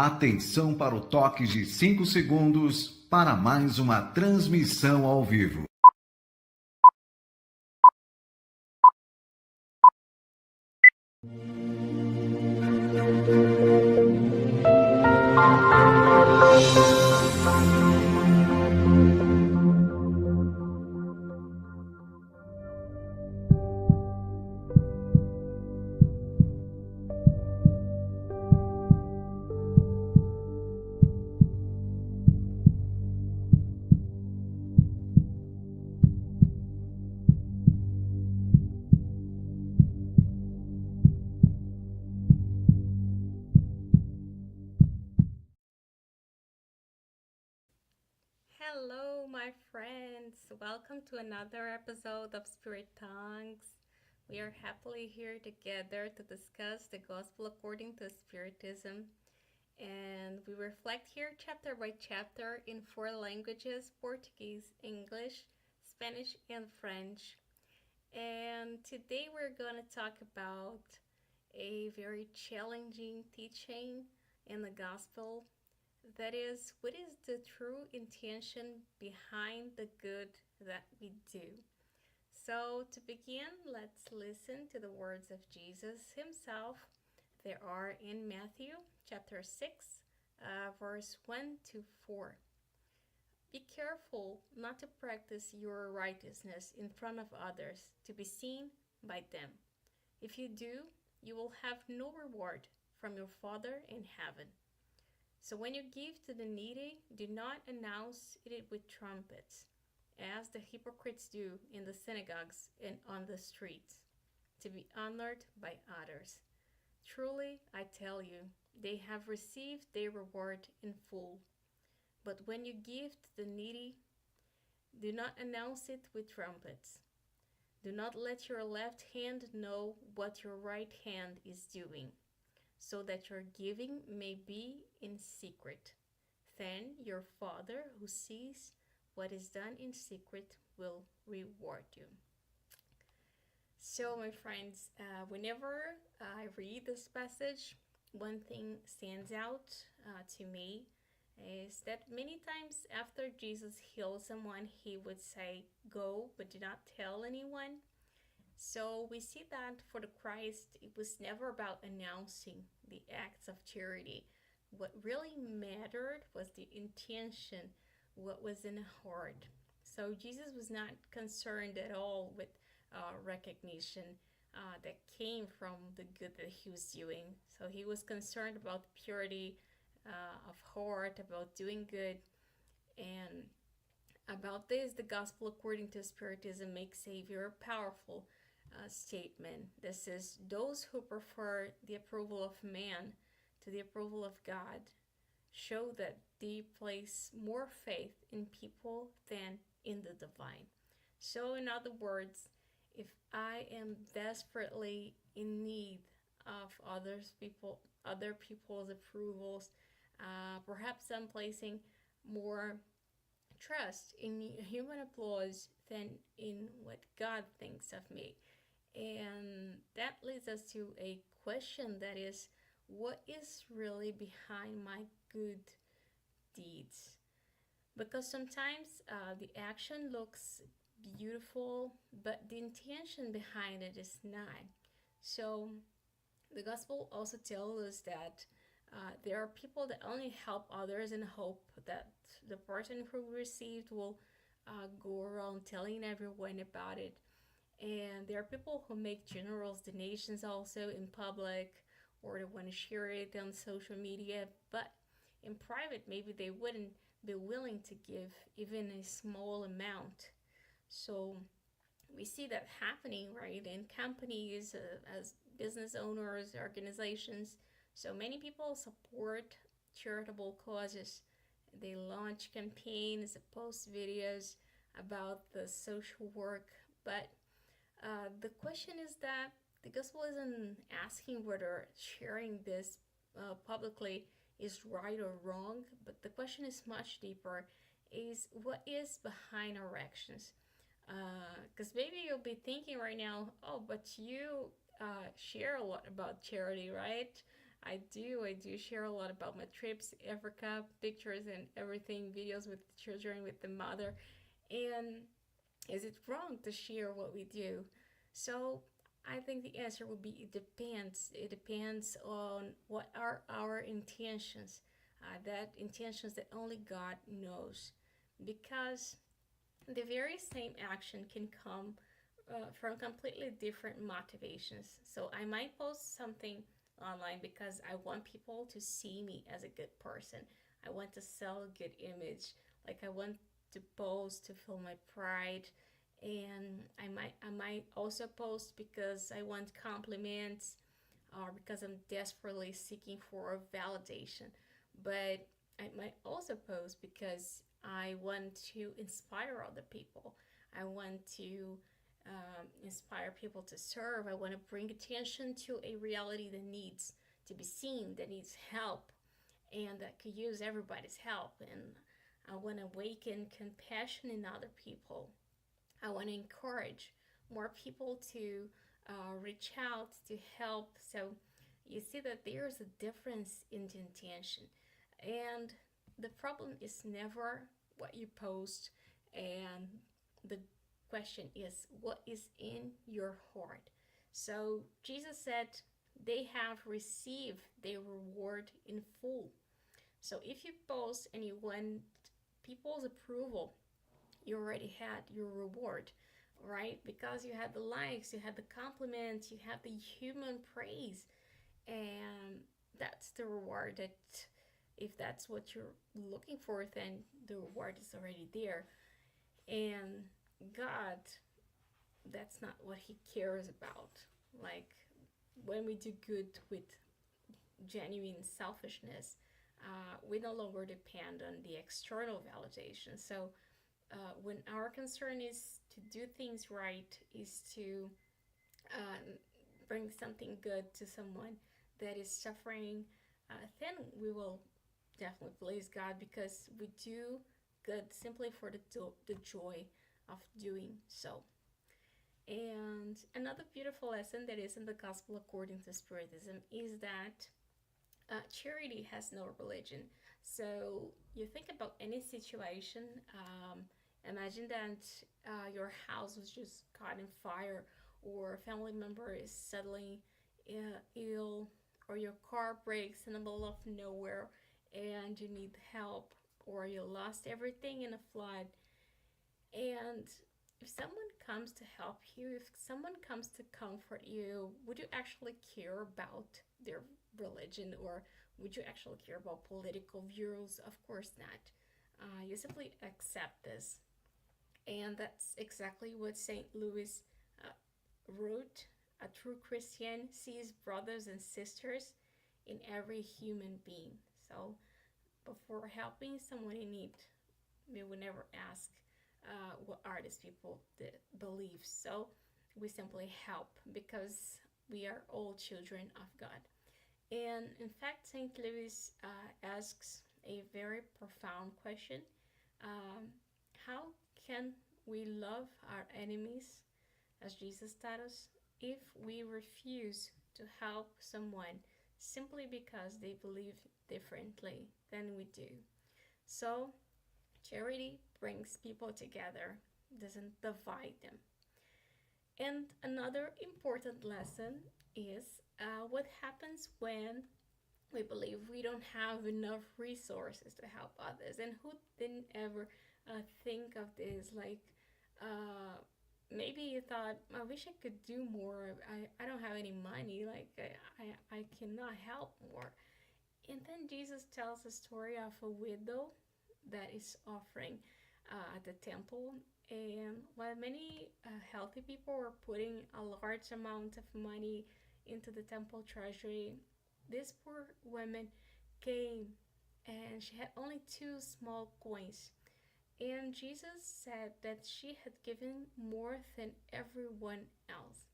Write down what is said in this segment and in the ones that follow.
Atenção para o toque de 5 segundos para mais uma transmissão ao vivo. Hello, my friends. Welcome to another episode of Spirit Tongues. We are happily here together to discuss the Gospel according to Spiritism. And we reflect here chapter by chapter in 4 languages: Portuguese, English, Spanish, and French. And today we're going to talk about a very challenging teaching in the Gospel. That is, what is the true intention behind the good that we do? So, to begin, let's listen to the words of Jesus himself. They are in Matthew chapter 6, verse 1 to 4. Be careful not to practice your righteousness in front of others to be seen by them. If you do, you will have no reward from your Father in heaven. So when you give to the needy, do not announce it with trumpets, as the hypocrites do in the synagogues and on the streets, to be honored by others. Truly, I tell you, they have received their reward in full. But when you give to the needy, do not announce it with trumpets. Do not let your left hand know what your right hand is doing, so that your giving may be in secret. Then your Father who sees what is done in secret will reward you. So, my friends, whenever I read this passage, one thing stands out to me is that many times after Jesus heals someone, he would say, "Go, but do not tell anyone." So we see that for the Christ, it was never about announcing the acts of charity. What really mattered was the intention, what was in the heart. So Jesus was not concerned at all with recognition that came from the good that he was doing. So he was concerned about the purity of heart, about doing good. And about this, the Gospel according to Spiritism makes a very powerful statement. This is, those who prefer the approval of man to the approval of God show that they place more faith in people than in the divine. So in other words, if I am desperately in need of other people's approvals, perhaps I'm placing more trust in human applause than in what God thinks of me. And that leads us to a question, that is, what is really behind my good deeds? Because sometimes the action looks beautiful, but the intention behind it is not. So the gospel also tells us that there are people that only help others in hope that the person who received will go around telling everyone about it. And there are people who make generous donations also in public, or they want to share it on social media, but in private maybe they wouldn't be willing to give even a small amount. So we see that happening, right, in companies, as business owners, organizations. So many people support charitable causes. They launch campaigns, post videos about the social work, but the question is that the gospel isn't asking whether sharing this publicly is right or wrong, but the question is much deeper, is what is behind our actions? Because maybe you'll be thinking right now, oh, but you share a lot about charity, right? I do share a lot about my trips, Africa, pictures and everything, videos with the children, with the mother. And is it wrong to share what we do? So I think the answer would be it depends. It depends on what are our intentions. That intentions that only God knows. Because the very same action can come from completely different motivations. So I might post something online because I want people to see me as a good person. I want to sell a good image. Like I want to post to feel my pride. And I might also post because I want compliments or because I'm desperately seeking for validation. But I might also post because I want to inspire other people. I want to inspire people to serve. I want to bring attention to a reality that needs to be seen, that needs help, and that could use everybody's help. And I want to awaken compassion in other people. I want to encourage more people to reach out to help. So you see that there's a difference in the intention. And the problem is never what you post, and the question is what is in your heart. So Jesus said they have received their reward in full. So if you post and you want people's approval, you already had your reward, right? Because you had the likes, you had the compliments, you had the human praise, and that's the reward. That if that's what you're looking for, then the reward is already there. And God, that's not what He cares about. Like when we do good with genuine selfishness, we no longer depend on the external validation. So when our concern is to do things right, is to bring something good to someone that is suffering, then we will definitely please God, because we do good simply for the joy of doing so. And another beautiful lesson that is in the Gospel according to Spiritism is that charity has no religion. So you think about any situation. Imagine that your house was just caught in fire, or a family member is suddenly ill, or your car breaks in the middle of nowhere and you need help, or you lost everything in a flood. And if someone comes to help you, if someone comes to comfort you, would you actually care about their religion, or would you actually care about political views? Of course not. You simply accept this. And that's exactly what St. Louis wrote. A true Christian sees brothers and sisters in every human being. So before helping someone in need, we would never ask what are these people believe. So we simply help because we are all children of God. And in fact, St. Louis asks a very profound question. How can we love our enemies as Jesus taught us if we refuse to help someone simply because they believe differently than we do? So charity brings people together, doesn't divide them. And another important lesson is what happens when we believe we don't have enough resources to help others. And who didn't ever think of this? Like, maybe you thought, I wish I could do more. I don't have any money. Like, I cannot help more. And then Jesus tells a story of a widow that is offering at the temple. And while many healthy people were putting a large amount of money into the temple treasury, this poor woman came and she had only two small coins. And Jesus said that she had given more than everyone else.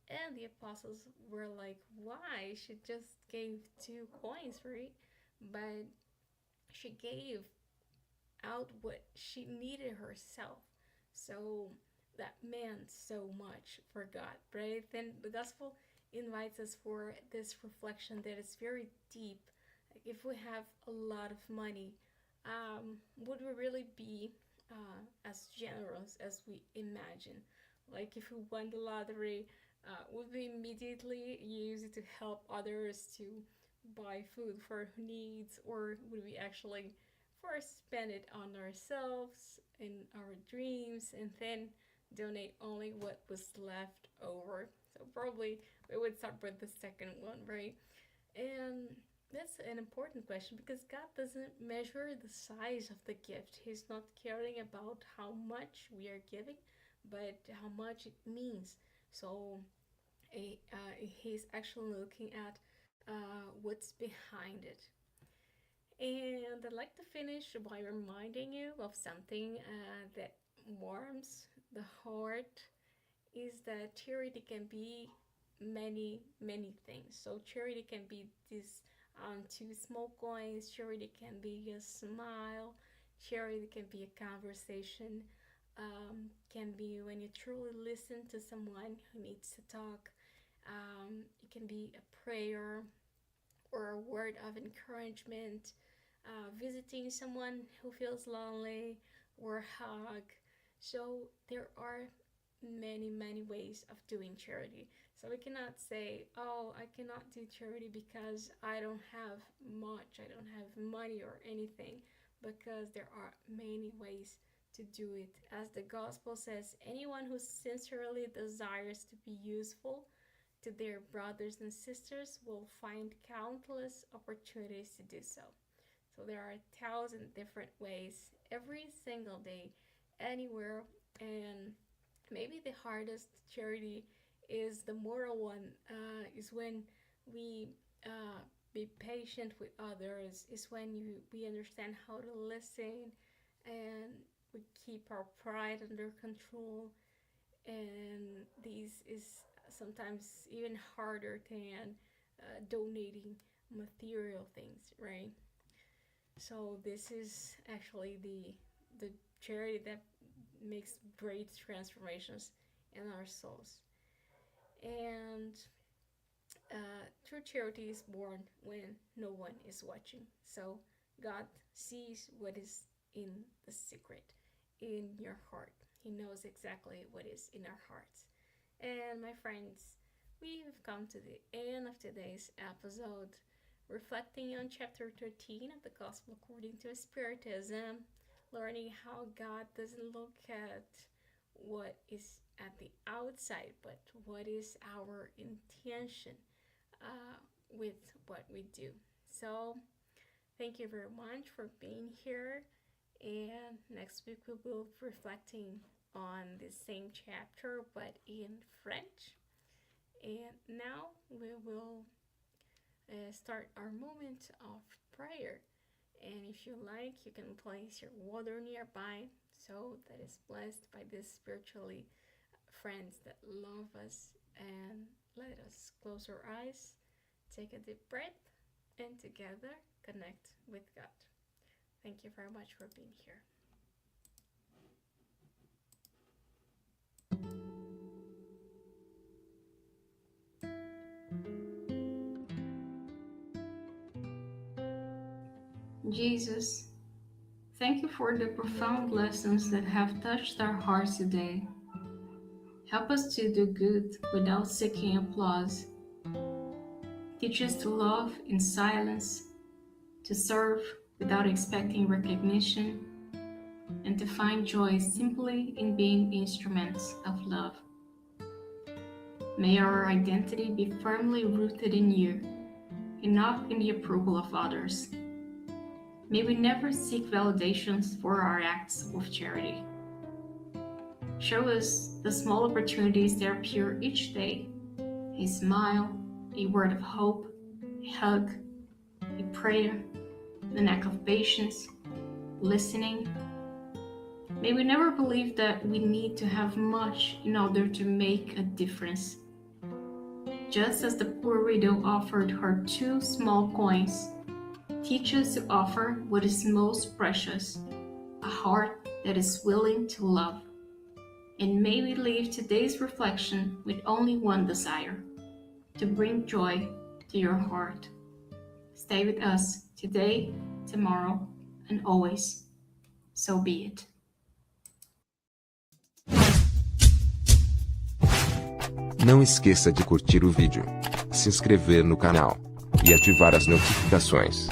And the apostles were like, why? She just gave 2 coins, right? But she gave out what she needed herself. So that meant so much for God, right? Then the gospel invites us for this reflection that is very deep. Like, if we have a lot of money, would we really be as generous as we imagine? Like, if we won the lottery, would we immediately use it to help others to buy food for needs, or would we actually first spend it on ourselves and our dreams and then donate only what was left over? So probably we would start with the second one, right? And that's an important question, because God doesn't measure the size of the gift. He's not caring about how much we are giving, but how much it means. So he's actually looking at what's behind it. And I'd like to finish by reminding you of something that warms the heart, is that charity can be many, many things. So charity can be these 2 small coins, charity can be a smile, charity can be a conversation, can be when you truly listen to someone who needs to talk. It can be a prayer or a word of encouragement, visiting someone who feels lonely, or a hug. So there are many, many ways of doing charity. So we cannot say, oh, I cannot do charity because I don't have much, I don't have money or anything, because there are many ways to do it. As the gospel says, anyone who sincerely desires to be useful to their brothers and sisters will find countless opportunities to do so. So there are 1,000 different ways every single day, anywhere. And maybe the hardest charity is the moral one, is when we be patient with others, is when we understand how to listen, and we keep our pride under control. And this is sometimes even harder than donating material things, right? So this is actually the charity that makes great transformations in our souls. And true charity is born when no one is watching. So God sees what is in the secret, in your heart. He knows exactly what is in our hearts. And my friends, we have come to the end of today's episode, reflecting on chapter 13 of the Gospel according to Spiritism, learning how God doesn't look at what is at the outside, but what is our intention with what we do. So thank you very much for being here. And next week we will be reflecting on the same chapter but in French. And now we will start our moment of prayer. And if you like, you can place your water nearby, so that is blessed by these spiritually friends that love us. And let us close our eyes, take a deep breath, and together connect with God. Thank you very much for being here. Jesus, thank you for the profound lessons that have touched our hearts today. Help us to do good without seeking applause. Teach us to love in silence, to serve without expecting recognition, and to find joy simply in being instruments of love. May our identity be firmly rooted in you, and not in the approval of others. May we never seek validations for our acts of charity. Show us the small opportunities that appear each day: a smile, a word of hope, a hug, a prayer, an act of patience, listening. May we never believe that we need to have much in order to make a difference. Just as the poor widow offered her 2 small coins, teach us to offer what is most precious, a heart that is willing to love. And may we leave today's reflection with only one desire: to bring joy to your heart. Stay with us today, tomorrow, and always. So be it. Não esqueça de curtir o vídeo, se inscrever no canal e ativar as notificações.